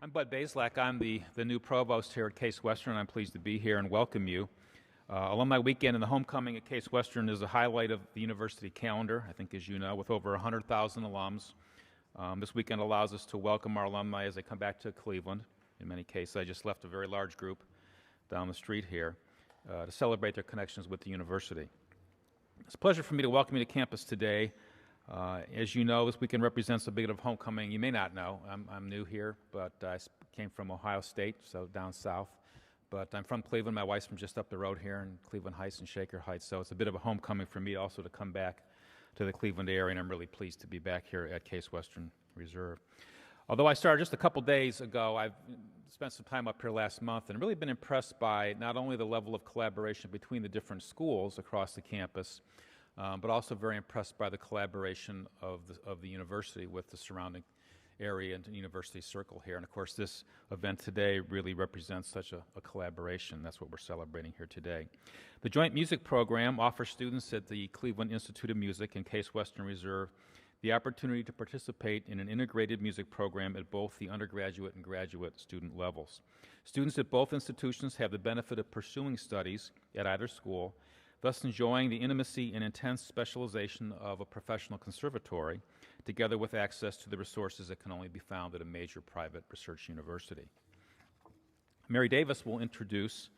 I'm Bud Bazelak. I'm the new provost here at Case Western. I'm pleased to be here and welcome you. Alumni Weekend and the homecoming at Case Western is a highlight of the university calendar, I think as you know, with over 100,000 alums. This weekend allows us to welcome our alumni as they come back to Cleveland. In many cases, I just left a very large group down the street here to celebrate their connections with the university. It's a pleasure for me to welcome you to campus today. As you know, this weekend represents a bit of homecoming. You may not know, I'm new here, but I came from Ohio State, so down south. But I'm from Cleveland. My wife's from just up the road here in Cleveland Heights and Shaker Heights, so it's a bit of a homecoming for me also to come back to the Cleveland area, and I'm really pleased to be back here at Case Western Reserve. Although I started just a couple days ago, I've spent some time up here last month and really been impressed by not only the level of collaboration between the different schools across the campus, but also very impressed by the collaboration of the university with the surrounding area and university circle here. And of course, this event today really represents such a collaboration. That's what we're celebrating here today. The Joint Music Program offers students at the Cleveland Institute of Music and Case Western Reserve the opportunity to participate in an integrated music program at both the undergraduate and graduate student levels. Students at both institutions have the benefit of pursuing studies at either school, thus enjoying the intimacy and intense specialization of a professional conservatory, together with access to the resources that can only be found at a major private research university. Mary Davis will introduce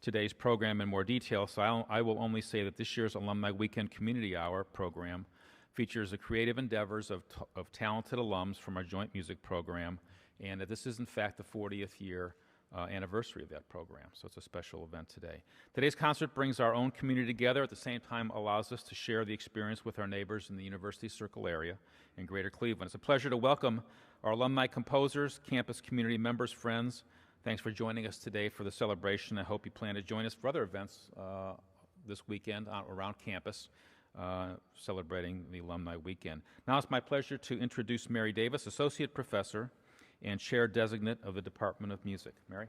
today's program in more detail, so I will only say that this year's Alumni Weekend Community Hour program features the creative endeavors of talented alums from our joint music program, and that this is in fact the 40th year anniversary of that program, so it's a special event today. Today's concert brings our own community together, at the same time allows us to share the experience with our neighbors in the University Circle area in Greater Cleveland. It's a pleasure to welcome our alumni composers, campus community members, friends. Thanks for joining us today for the celebration. I hope you plan to join us for other events this weekend around campus, celebrating the Alumni Weekend. Now it's my pleasure to introduce Mary Davis, Associate Professor and Chair Designate of the Department of Music. Mary?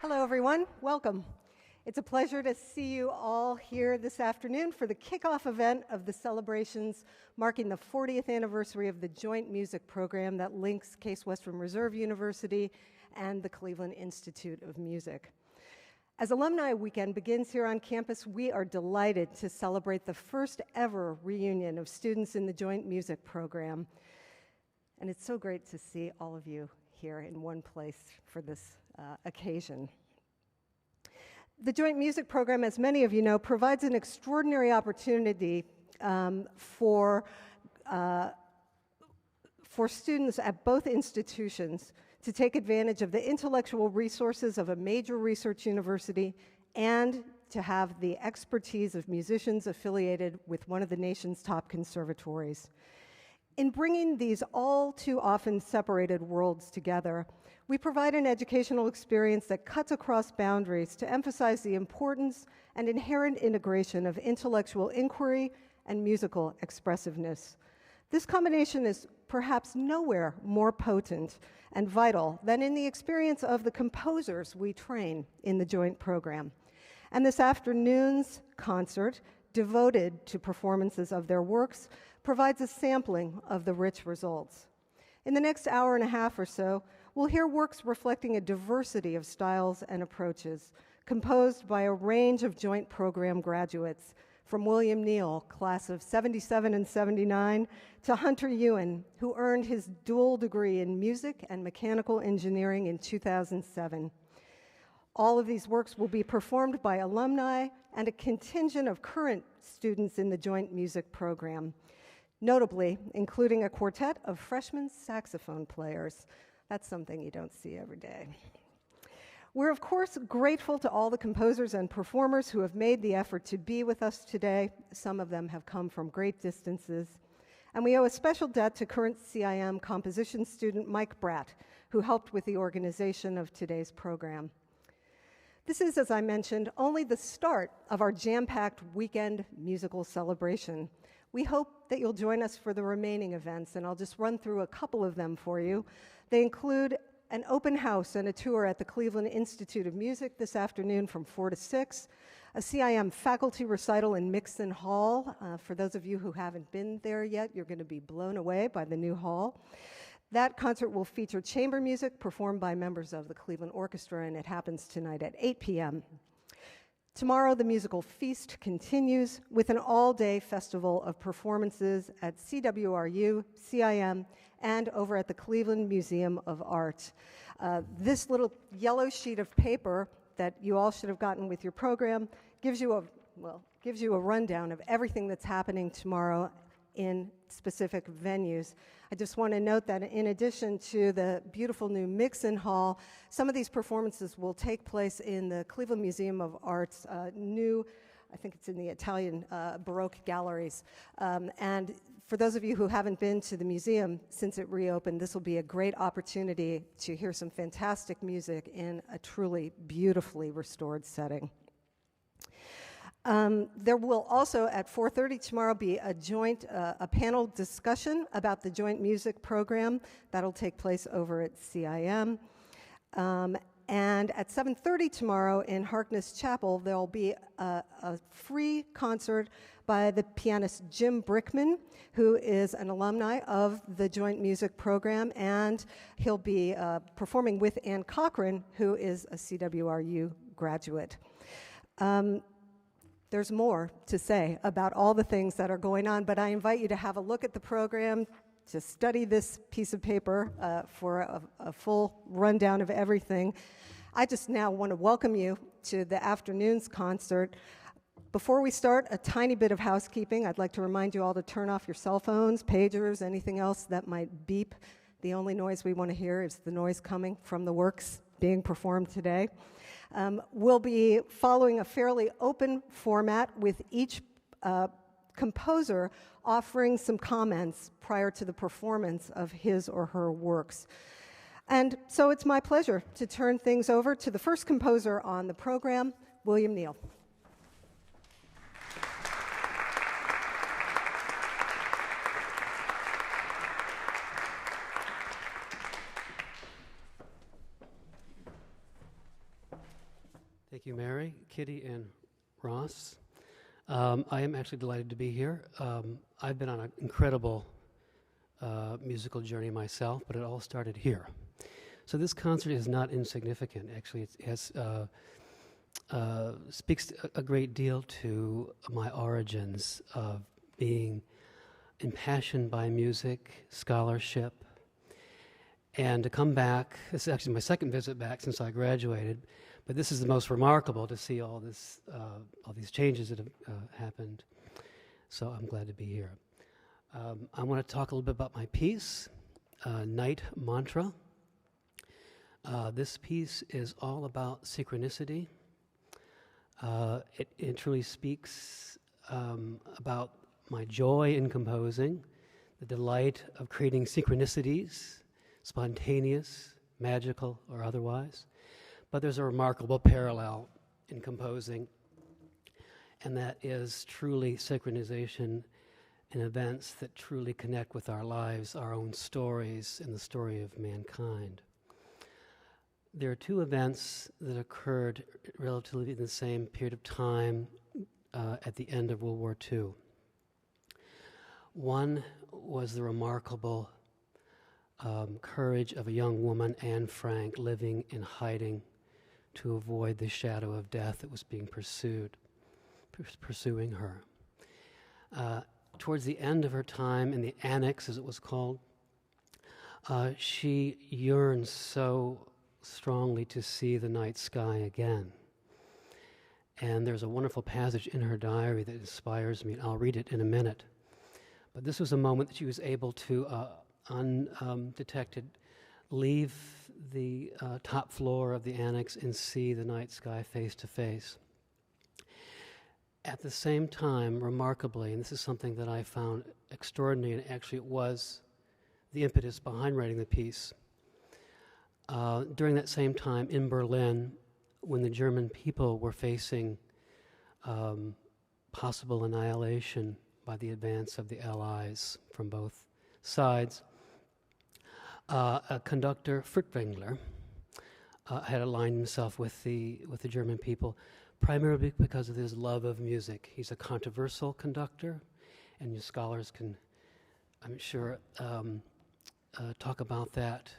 Hello, everyone. Welcome. It's a pleasure to see you all here this afternoon for the kickoff event of the celebrations marking the 40th anniversary of the joint music program that links Case Western Reserve University and the Cleveland Institute of Music. As Alumni Weekend begins here on campus, we are delighted to celebrate the first ever reunion of students in the joint music program. And it's so great to see all of you here in one place for this occasion. The joint music program, as many of you know, provides an extraordinary opportunity for students at both institutions to take advantage of the intellectual resources of a major research university and to have the expertise of musicians affiliated with one of the nation's top conservatories. In bringing these all too often separated worlds together, we provide an educational experience that cuts across boundaries to emphasize the importance and inherent integration of intellectual inquiry and musical expressiveness. This combination is perhaps nowhere more potent and vital than in the experience of the composers we train in the joint program. And this afternoon's concert, devoted to performances of their works, provides a sampling of the rich results. In the next hour and a half or so, we'll hear works reflecting a diversity of styles and approaches, composed by a range of joint program graduates, from William Neil, class of 77 and 79, to Hunter Ewan, who earned his dual degree in music and mechanical engineering in 2007. All of these works will be performed by alumni and a contingent of current students in the joint music program, notably including a quartet of freshman saxophone players. That's something you don't see every day. We're, of course, grateful to all the composers and performers who have made the effort to be with us today. Some of them have come from great distances. And we owe a special debt to current CIM composition student Mike Bratt, who helped with the organization of today's program. This is, as I mentioned, only the start of our jam-packed weekend musical celebration. We hope that you'll join us for the remaining events, and I'll just run through a couple of them for you. They include an open house and a tour at the Cleveland Institute of Music this afternoon from 4 to 6, a CIM faculty recital in Mixon Hall. For those of you who haven't been there yet, you're going to be blown away by the new hall. That concert will feature chamber music performed by members of the Cleveland Orchestra, and it happens tonight at 8 p.m. Tomorrow, the musical feast continues with an all-day festival of performances at CWRU, CIM, and over at the Cleveland Museum of Art. This little yellow sheet of paper that you all should have gotten with your program gives you a rundown of everything that's happening tomorrow in specific venues. I just want to note that in addition to the beautiful new Mixon Hall, some of these performances will take place in the Cleveland Museum of Art's new, I think it's in the Italian Baroque galleries. And for those of you who haven't been to the museum since it reopened, this will be a great opportunity to hear some fantastic music in a truly beautifully restored setting. There will also, at 4:30 tomorrow, be a panel discussion about the joint music program. That'll take place over at CIM. And at 7:30 tomorrow in Harkness Chapel, there'll be a free concert by the pianist Jim Brickman, who is an alumni of the joint music program, and he'll be performing with Ann Cochran, who is a CWRU graduate. There's more to say about all the things that are going on, but I invite you to have a look at the program, to study this piece of paper for a full rundown of everything. I just now want to welcome you to the afternoon's concert. Before we start, a tiny bit of housekeeping. I'd like to remind you all to turn off your cell phones, pagers, anything else that might beep. The only noise we want to hear is the noise coming from the works being performed today. We'll be following a fairly open format with each composer offering some comments prior to the performance of his or her works. And so it's my pleasure to turn things over to the first composer on the program, William Neil. Thank you, Mary, Kitty, and Ross. I am actually delighted to be here. I've been on an incredible musical journey myself, but it all started here. So this concert is not insignificant. Actually, it has, speaks a great deal to my origins of being impassioned by music, scholarship, and to come back. This is actually my second visit back since I graduated. But this is the most remarkable to see all these changes that have happened. So I'm glad to be here. I want to talk a little bit about my piece, Night Mantra. This piece is all about synchronicity. It truly speaks about my joy in composing, the delight of creating synchronicities, spontaneous, magical, or otherwise. But there's a remarkable parallel in composing, and that is truly synchronization in events that truly connect with our lives, our own stories, and the story of mankind. There are two events that occurred relatively in the same period of time at the end of World War II. One was the remarkable courage of a young woman, Anne Frank, living in hiding to avoid the shadow of death that was being pursuing her. Towards the end of her time in the annex, as it was called, she yearned so strongly to see the night sky again. And there's a wonderful passage in her diary that inspires me, and I'll read it in a minute. But this was a moment that she was able to, undetected, leave the top floor of the annex and see the night sky face to face. At the same time, remarkably, and this is something that I found extraordinary, and actually it was the impetus behind writing the piece, during that same time in Berlin, when the German people were facing possible annihilation by the advance of the Allies from both sides, A conductor, Furtwängler, had aligned himself with the German people, primarily because of his love of music. He's a controversial conductor, and your scholars can, I'm sure, talk about that.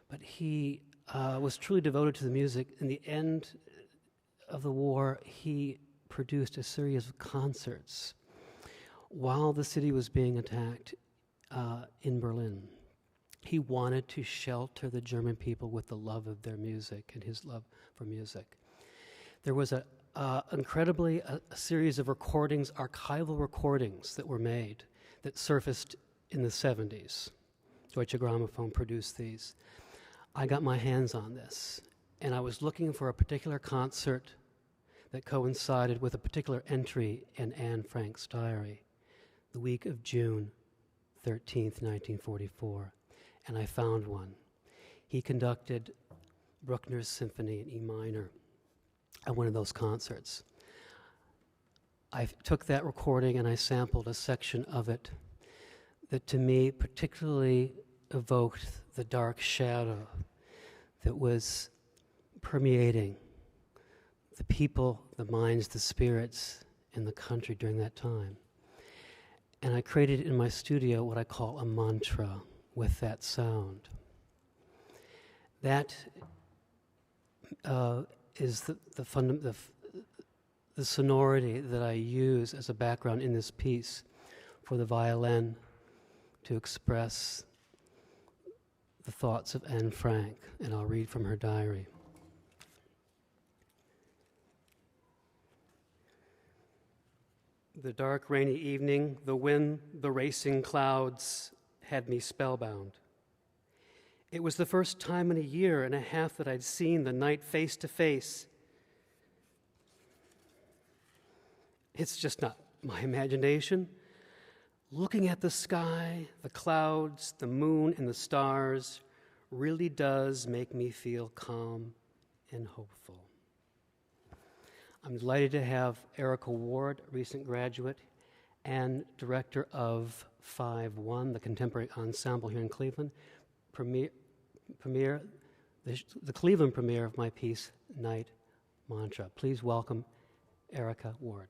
But he was truly devoted to the music. In the end of the war, he produced a series of concerts while the city was being attacked in Berlin. He wanted to shelter the German people with the love of their music and his love for music. There was a series of recordings, archival recordings that were made that surfaced in the 70s. Deutsche Grammophon produced these. I got my hands on this, and I was looking for a particular concert that coincided with a particular entry in Anne Frank's diary, the week of June 13th, 1944, and I found one. He conducted Bruckner's Symphony in E minor at one of those concerts. I took that recording and I sampled a section of it that to me particularly evoked the dark shadow that was permeating the people, the minds, the spirits in the country during that time. And I created in my studio what I call a mantra with that sound. That is the sonority that I use as a background in this piece for the violin to express the thoughts of Anne Frank, and I'll read from her diary. The dark, rainy evening, the wind, the racing clouds had me spellbound. It was the first time in a year and a half that I'd seen the night face to face. It's just not my imagination. Looking at the sky, the clouds, the moon, and the stars really does make me feel calm and hopeful. I'm delighted to have Erica Ward, a recent graduate and director of 5-1, the contemporary ensemble here in Cleveland, the Cleveland premiere of my piece, Night Mantra. Please welcome Erica Ward.